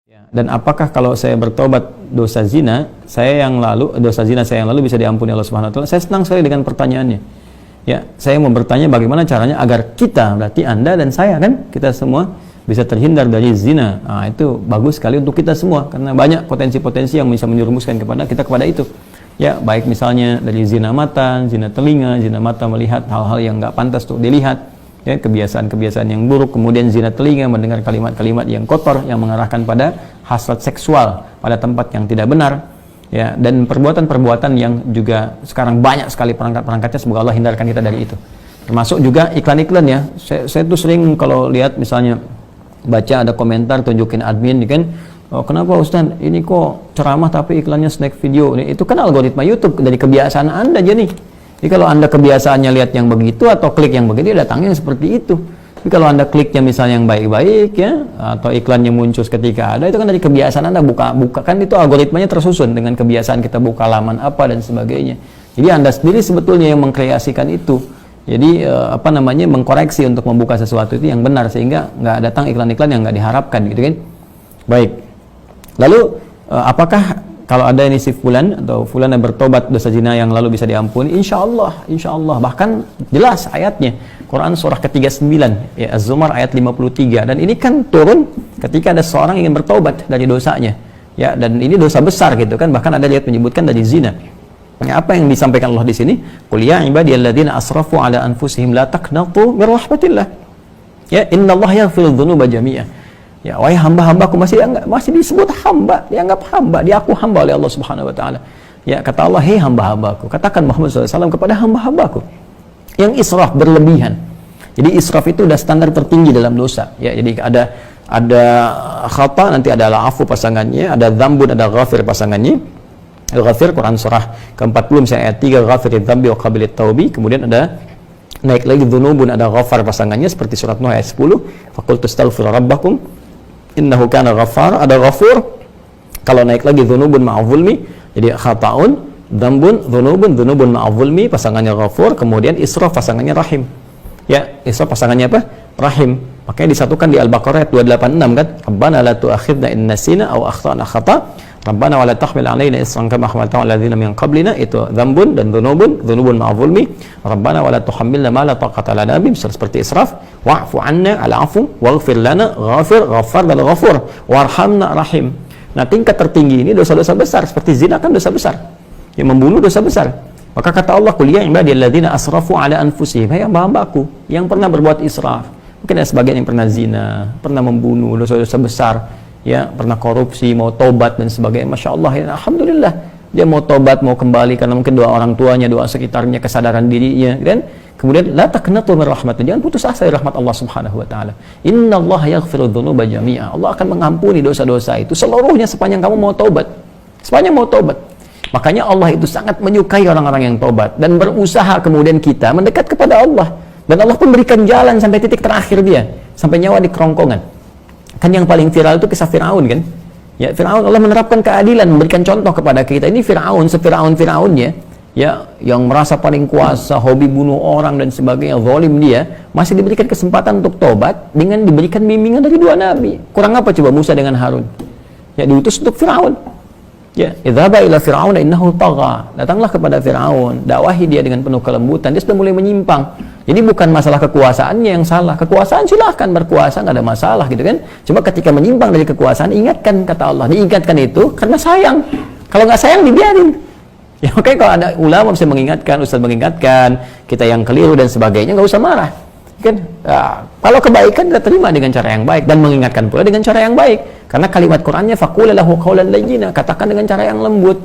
Ya, dan apakah kalau saya bertobat dosa zina saya yang lalu bisa diampuni Allah Subhanahu wa taala? Saya senang sekali dengan pertanyaannya. Ya, saya mau bertanya bagaimana caranya agar kita, berarti Anda dan saya kan, kita semua bisa terhindar dari zina. Nah, itu bagus sekali untuk kita semua karena banyak potensi-potensi yang bisa menyerumuskan kepada itu. Ya, baik misalnya dari zina mata, zina telinga, zina mata melihat hal-hal yang nggak pantas untuk dilihat. Ya, kebiasaan-kebiasaan yang buruk, kemudian zina telinga mendengar kalimat-kalimat yang kotor yang mengarahkan pada hasrat seksual pada tempat yang tidak benar, ya, dan perbuatan-perbuatan yang juga sekarang banyak sekali perangkat-perangkatnya. Semoga Allah hindarkan kita dari itu. Termasuk juga iklan-iklan, ya. Saya tuh sering kalau lihat misalnya baca ada komentar tunjukin admin kan, oh, kenapa Ustaz ini kok ceramah tapi iklannya snack video? Itu kan algoritma YouTube dari kebiasaan Anda aja nih. Jadi kalau Anda kebiasaannya lihat yang begitu atau klik yang begitu, datangnya yang seperti itu. Tapi kalau Anda kliknya misalnya yang baik-baik, ya, atau iklannya muncul ketika ada, itu kan dari kebiasaan Anda buka kan itu algoritmanya tersusun dengan kebiasaan kita buka laman apa dan sebagainya. Jadi Anda sendiri sebetulnya yang mengkreasikan itu. Jadi mengkoreksi untuk membuka sesuatu itu yang benar sehingga nggak datang iklan-iklan yang nggak diharapkan, gitu kan? Baik. Lalu apakah kalau ada ini si fulan atau fulan yang bertobat dosa zina yang lalu bisa diampuni? Insya Allah. Bahkan jelas ayatnya. Quran surah ke-39, ya, Az-Zumar ayat 53. Dan ini kan turun ketika ada seorang ingin bertobat dari dosanya. Ya, dan ini dosa besar gitu kan. Bahkan ada ayat menyebutkan dari zina. Ya, apa yang disampaikan Allah di sini? Qul ya ibadiyalladzina asrafu ala anfusihim la taqnatu min rahmatillah. Ya, innallaha yaghfiru dzunuba jami'an. Ya, wahai hamba-hambaku, masih disebut hamba, dianggap hamba, diaku hamba oleh Allah Subhanahu wa taala. Ya, kata Allah, "Hei hamba-hambaku," katakan Muhammad SAW kepada hamba-hambaku yang israf berlebihan. Jadi israf itu udah standar tertinggi dalam dosa. Ya, jadi ada khata, nanti ada al-afu pasangannya, ada dzambun, ada ghafir pasangannya. Al-ghafir Quran surah ke-40 misalnya ayat 3, ghafiridzambi dzambi wa qabilit taubi. Kemudian ada naik lagi dzunubun, ada ghafar pasangannya seperti surat Nuh ayat 10, faqultu astaghfiru rabbakum innahu kana ghaffar. Ada ghafur. Kalau naik lagi dzunubun ma'adzulmi, jadi khata'un, dzambun, dzunubun ma'adzulmi pasangannya ghafur, kemudian israf pasangannya rahim. Ya, israf pasangannya apa? Rahim. Makanya disatukan di Al-Baqarah ayat 286 kan? Rabbana la tu'akhidna in nasina aw akhtana khata'. Rabbana wa la tahmil 'alaina isran kama hamaltahu 'alal ladzina min qablina. Itu dzambun dan dzunubun ma'adzulmi. Rabbana wa la tuhammilna ma la taqata lana bih, seperti israf. Wa'fu 'anna al-'afu waghfir lana, ghafir, ghaffar dan ghafur, warhamna rahim. Nah, tingkat tertinggi ini dosa-dosa besar, seperti zina kan dosa besar. Yang membunuh dosa besar. Maka kata Allah, "Qul ya ibadiyalladzina asrafu 'ala anfusihim," hai hamba-hambaku yang pernah berbuat israf. Mungkin ada sebagian yang pernah zina, pernah membunuh, dosa-dosa besar, ya, pernah korupsi, mau tobat dan sebagainya. Masya Allah, ya, alhamdulillah. Dia mau tobat, mau kembali karena mungkin doa orang tuanya, doa sekitarnya, kesadaran dirinya, kan? Kemudian la taqnatu min rahmatillah, jangan putus asa dari rahmat Allah Subhanahu wa taala. Innallaha yaghfiru dzunuba jami'a. Allah akan mengampuni dosa-dosa itu seluruhnya sepanjang kamu mau tobat. Sepanjang mau tobat. Makanya Allah itu sangat menyukai orang-orang yang tobat dan berusaha kemudian kita mendekat kepada Allah. Dan Allah pun berikan jalan sampai titik terakhir dia, sampai nyawa di kerongkongan. Kan yang paling viral itu kisah Firaun kan? Ya, Firaun, Allah menerapkan keadilan, memberikan contoh kepada kita. Ini Firaun, Firaunnya, ya, yang merasa paling kuasa, hobi bunuh orang dan sebagainya, zalim dia, masih diberikan kesempatan untuk tobat dengan diberikan bimbingan dari dua nabi. Kurang apa coba Musa dengan Harun? Ya, diutus untuk Firaun. Ya, idzhaba ila fir'auna innahu tagha. Datanglah kepada Firaun, dakwahi dia dengan penuh kelembutan. Dia sudah mulai menyimpang. Jadi bukan masalah kekuasaannya yang salah. Kekuasaan silahkan berkuasa, nggak ada masalah gitu kan. Cuma ketika menyimpang dari kekuasaan, ingatkan, kata Allah. Diingatkan itu karena sayang. Kalau nggak sayang dibiarin. Ya, oke, kalau ada ulama bisa mengingatkan, ustaz mengingatkan, kita yang keliru dan sebagainya, nggak usah marah. Kan? Nah, kalau kebaikan kita terima dengan cara yang baik dan mengingatkan pula dengan cara yang baik. Karena kalimat Qur'annya faqul lahu qawlan layyina, katakan dengan cara yang lembut.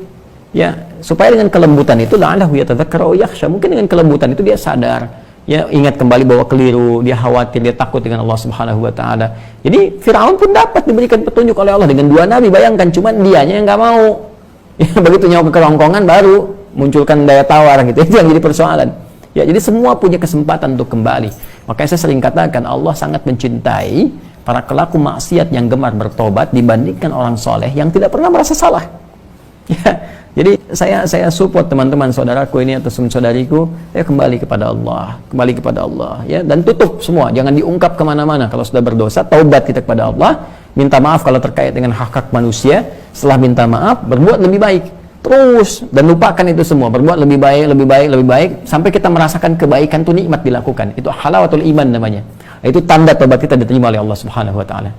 Ya, supaya dengan kelembutan itu la'allahu yatadzakkara aw yakhsha. Mungkin dengan kelembutan itu dia sadar. Ya, ingat kembali bahwa keliru, dia khawatir, dia takut dengan Allah Subhanahu wa taala. Jadi Firaun pun dapat diberikan petunjuk oleh Allah dengan dua nabi. Bayangkan, cuman dianya yang nggak mau. Ya, begitu nyawa ke kerongkongan baru munculkan daya tawar gitu. Itu yang jadi persoalan. Ya, jadi semua punya kesempatan untuk kembali. Makanya saya sering katakan Allah sangat mencintai para pelaku maksiat yang gemar bertobat dibandingkan orang soleh yang tidak pernah merasa salah. Ya, jadi saya support teman-teman saudaraku ini atau saudariku, kembali kepada Allah, ya, dan tutup semua, jangan diungkap kemana-mana. Kalau sudah berdosa, taubat kita kepada Allah, minta maaf kalau terkait dengan hak-hak manusia, setelah minta maaf berbuat lebih baik terus, dan lupakan itu semua, berbuat lebih baik, lebih baik, lebih baik, sampai kita merasakan kebaikan itu nikmat dilakukan. Itu halawatul iman namanya. Itu tanda tobat kita diterima oleh Allah Subhanahu wa taala.